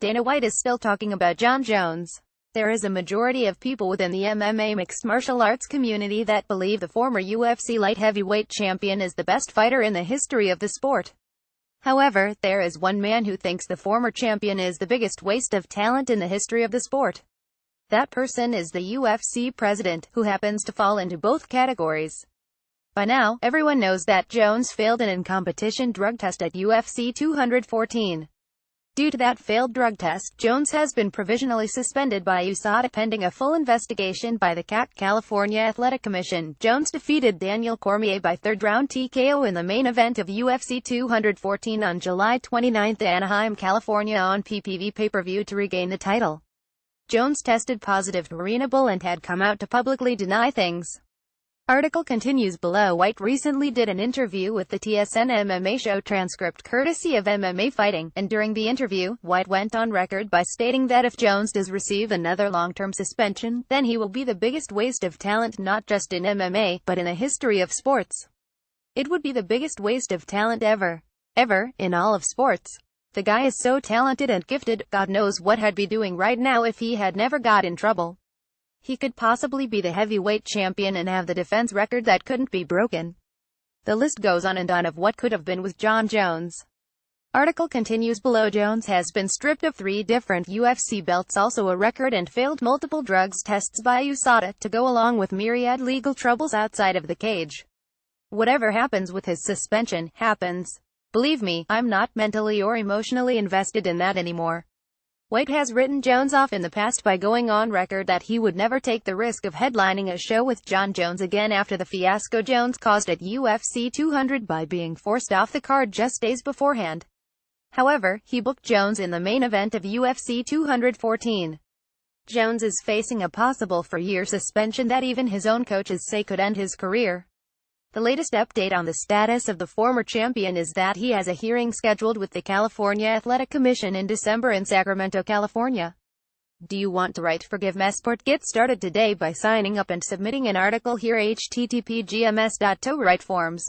Dana White is still talking about Jon Jones. There is a majority of people within the MMA mixed martial arts community that believe the former UFC light heavyweight champion is the best fighter in the history of the sport. However, there is one man who thinks the former champion is the biggest waste of talent in the history of the sport. That person is the UFC president, who happens to fall into both categories. By now, everyone knows that Jones failed an in-competition drug test at UFC 214. Due to that failed drug test, Jones has been provisionally suspended by USADA pending a full investigation by the California Athletic Commission. Jones defeated Daniel Cormier by third-round TKO in the main event of UFC 214 on July 29 in Anaheim, California on PPV pay-per-view to regain the title. Jones tested positive for Renable and had come out to publicly deny things. Article continues below. White recently did an interview with the TSN MMA show Transcript courtesy of MMA Fighting, and during the interview, White went on record by stating that if Jones does receive another long-term suspension, then he will be the biggest waste of talent not just in MMA, but in the history of sports. It would be the biggest waste of talent ever, in all of sports. The guy is so talented and gifted, God knows what he'd be doing right now if he had never got in trouble. He could possibly be the heavyweight champion and have the defense record that couldn't be broken. The list goes on and on of what could have been with Jon Jones. Article continues below. Jones has been stripped of 3 different UFC belts, also a record, and failed multiple drugs tests by USADA, to go along with myriad legal troubles outside of the cage. Whatever happens with his suspension, happens. Believe me, I'm not mentally or emotionally invested in that anymore. White has written Jones off in the past by going on record that he would never take the risk of headlining a show with Jon Jones again after the fiasco Jones caused at UFC 200 by being forced off the card just days beforehand. However, he booked Jones in the main event of UFC 214. Jones is facing a possible 4-year suspension that even his own coaches say could end his career. The latest update on the status of the former champion is that he has a hearing scheduled with the California Athletic Commission in December in Sacramento, California. Do you want to write Forgive Mesport? Get started today by signing up and submitting an article here. http://gms.to write forms.